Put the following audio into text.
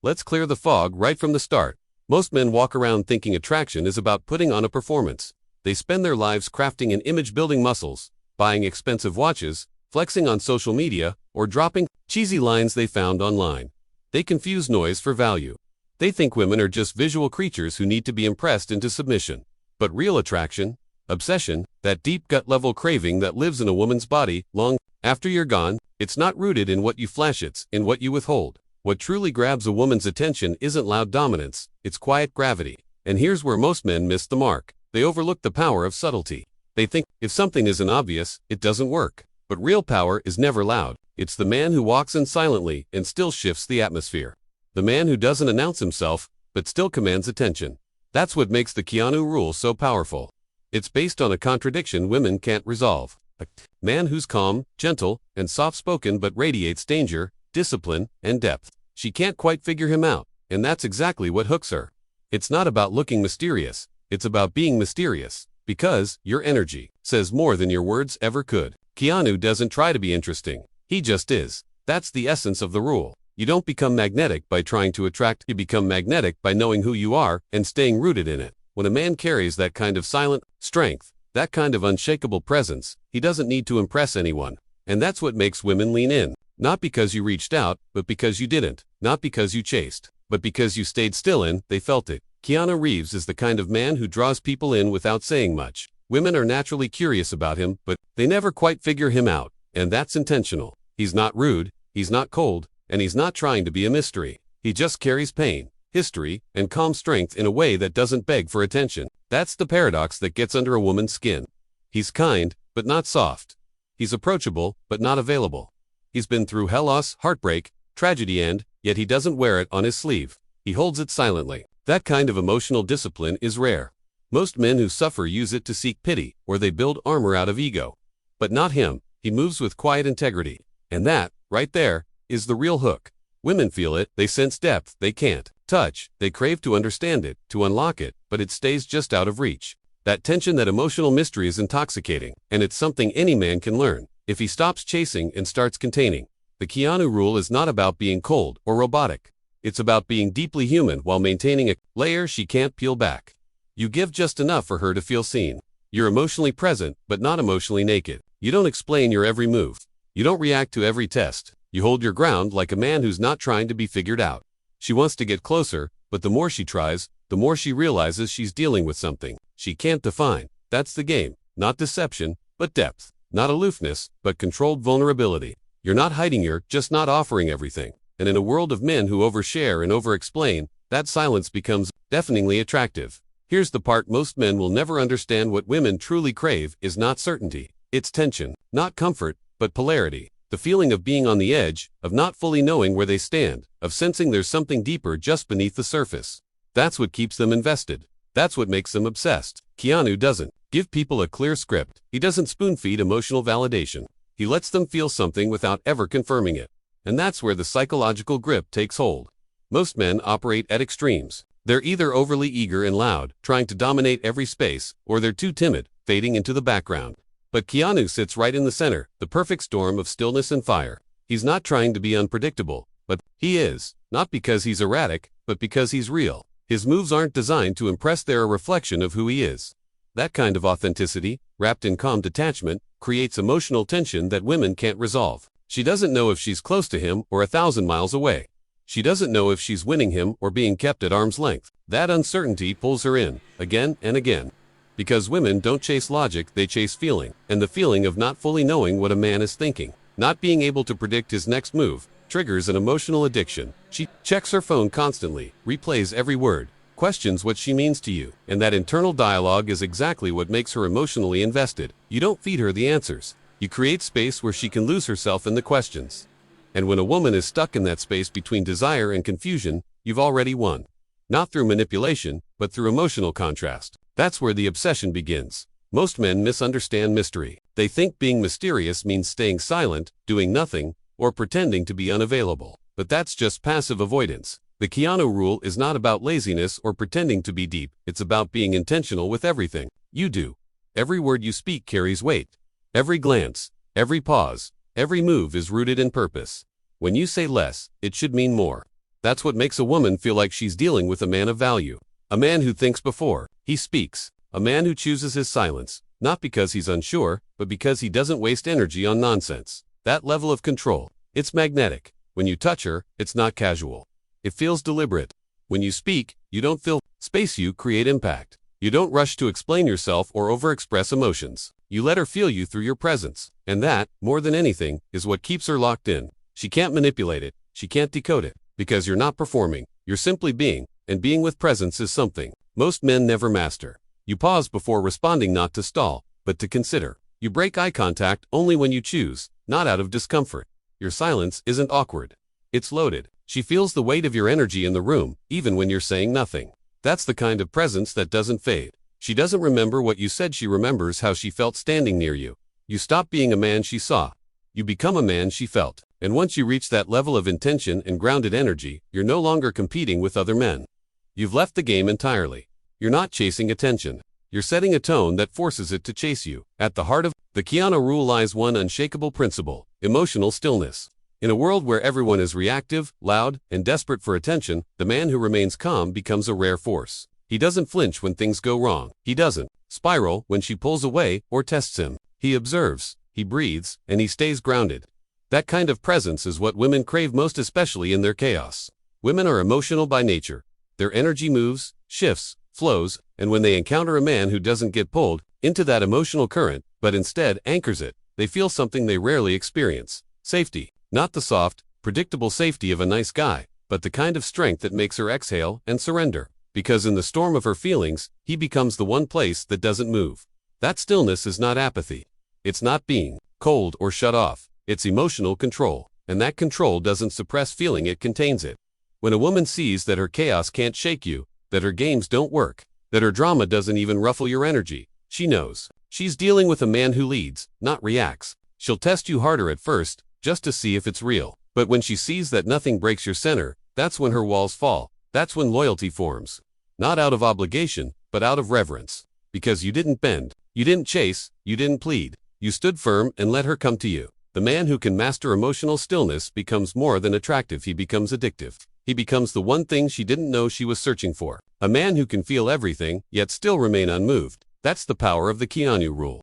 Let's clear the fog right from the start. Most men walk around thinking attraction is about putting on a performance. They spend their lives crafting and image-building muscles, buying expensive watches, flexing on social media, or dropping cheesy lines they found online. They confuse noise for value. They think women are just visual creatures who need to be impressed into submission. But real attraction, obsession, that deep gut-level craving that lives in a woman's body long after you're gone, it's not rooted in what you flash, it's in what you withhold. What truly grabs a woman's attention isn't loud dominance, it's quiet gravity. And here's where most men miss the mark. They overlook the power of subtlety. They think if something isn't obvious, it doesn't work. But real power is never loud. It's the man who walks in silently and still shifts the atmosphere. The man who doesn't announce himself, but still commands attention. That's what makes the Keanu Rule so powerful. It's based on a contradiction women can't resolve. A man who's calm, gentle, and soft-spoken but radiates danger, discipline, and depth. She can't quite figure him out, and that's exactly what hooks her. It's not about looking mysterious, it's about being mysterious, because your energy says more than your words ever could. Keanu doesn't try to be interesting, he just is. That's the essence of the rule. You don't become magnetic by trying to attract, you become magnetic by knowing who you are and staying rooted in it. When a man carries that kind of silent strength, that kind of unshakable presence, he doesn't need to impress anyone. And that's what makes women lean in. Not because you reached out, but because you didn't. Not because you chased, but because you stayed still and they felt it. Keanu Reeves is the kind of man who draws people in without saying much. Women are naturally curious about him, but they never quite figure him out, and that's intentional. He's not rude, he's not cold, and he's not trying to be a mystery. He just carries pain, history, and calm strength in a way that doesn't beg for attention. That's the paradox that gets under a woman's skin. He's kind, but not soft. He's approachable, but not available. He's been through hell, loss, heartbreak, tragedy, and yet he doesn't wear it on his sleeve. He holds it silently. That kind of emotional discipline is rare. Most men who suffer use it to seek pity, or they build armor out of ego. But not him. He moves with quiet integrity. And that, right there, is the real hook. Women feel it, they sense depth they can't touch, they crave to understand it, to unlock it, but it stays just out of reach. That tension, that emotional mystery is intoxicating, and it's something any man can learn, if he stops chasing and starts containing. The Keanu Rule is not about being cold or robotic. It's about being deeply human while maintaining a layer she can't peel back. You give just enough for her to feel seen. You're emotionally present, but not emotionally naked. You don't explain your every move. You don't react to every test. You hold your ground like a man who's not trying to be figured out. She wants to get closer, but the more she tries, the more she realizes she's dealing with something she can't define. That's the game. Not deception, but depth. Not aloofness, but controlled vulnerability. You're not hiding, you're just not offering everything. And in a world of men who overshare and over-explain, that silence becomes deafeningly attractive. Here's the part most men will never understand. What women truly crave is not certainty. It's tension. Not comfort, but polarity. The feeling of being on the edge, of not fully knowing where they stand, of sensing there's something deeper just beneath the surface. That's what keeps them invested. That's what makes them obsessed. Keanu doesn't give people a clear script. He doesn't spoon-feed emotional validation. He lets them feel something without ever confirming it. And that's where the psychological grip takes hold. Most men operate at extremes. They're either overly eager and loud, trying to dominate every space, or they're too timid, fading into the background. But Keanu sits right in the center, the perfect storm of stillness and fire. He's not trying to be unpredictable, but he is, not because he's erratic, but because he's real. His moves aren't designed to impress, they're a reflection of who he is. That kind of authenticity, wrapped in calm detachment, creates emotional tension that women can't resolve. She doesn't know if she's close to him or 1,000 miles away. She doesn't know if she's winning him or being kept at arm's length. That uncertainty pulls her in, again and again. Because women don't chase logic, they chase feeling, and the feeling of not fully knowing what a man is thinking, not being able to predict his next move, triggers an emotional addiction. She checks her phone constantly, replays every word, questions what she means to you, and that internal dialogue is exactly what makes her emotionally invested. You don't feed her the answers. You create space where she can lose herself in the questions. And when a woman is stuck in that space between desire and confusion, you've already won. Not through manipulation, but through emotional contrast. That's where the obsession begins. Most men misunderstand mystery. They think being mysterious means staying silent, doing nothing, or pretending to be unavailable. But that's just passive avoidance. The Keanu Rule is not about laziness or pretending to be deep. It's about being intentional with everything you do. Every word you speak carries weight. Every glance, every pause, every move is rooted in purpose. When you say less, it should mean more. That's what makes a woman feel like she's dealing with a man of value. A man who thinks before he speaks. A man who chooses his silence, not because he's unsure, but because he doesn't waste energy on nonsense. That level of control, it's magnetic. When you touch her, it's not casual. It feels deliberate. When you speak, you don't fill space, you create impact. You don't rush to explain yourself or overexpress emotions. You let her feel you through your presence. And that, more than anything, is what keeps her locked in. She can't manipulate it. She can't decode it. Because you're not performing. You're simply being. And being with presence is something most men never master. You pause before responding, not to stall, but to consider. You break eye contact only when you choose, not out of discomfort. Your silence isn't awkward. It's loaded. She feels the weight of your energy in the room, even when you're saying nothing. That's the kind of presence that doesn't fade. She doesn't remember what you said, she remembers how she felt standing near you. You stop being a man she saw. You become a man she felt. And once you reach that level of intention and grounded energy, you're no longer competing with other men. You've left the game entirely. You're not chasing attention. You're setting a tone that forces it to chase you. At the heart of the Keanu Rule lies one unshakable principle: emotional stillness. In a world where everyone is reactive, loud, and desperate for attention, the man who remains calm becomes a rare force. He doesn't flinch when things go wrong. He doesn't spiral when she pulls away or tests him. He observes, he breathes, and he stays grounded. That kind of presence is what women crave most, especially in their chaos. Women are emotional by nature. Their energy moves, shifts, flows, and when they encounter a man who doesn't get pulled into that emotional current, but instead anchors it, they feel something they rarely experience: safety. Not the soft, predictable safety of a nice guy, but the kind of strength that makes her exhale and surrender. Because in the storm of her feelings, he becomes the one place that doesn't move. That stillness is not apathy. It's not being cold or shut off. It's emotional control. And that control doesn't suppress feeling, it contains it. When a woman sees that her chaos can't shake you, that her games don't work, that her drama doesn't even ruffle your energy, she knows she's dealing with a man who leads, not reacts. She'll test you harder at first, just to see if it's real. But when she sees that nothing breaks your center, that's when her walls fall. That's when loyalty forms. Not out of obligation, but out of reverence. Because you didn't bend, you didn't chase, you didn't plead. You stood firm and let her come to you. The man who can master emotional stillness becomes more than attractive, he becomes addictive. He becomes the one thing she didn't know she was searching for. A man who can feel everything, yet still remain unmoved. That's the power of the Keanu Rule.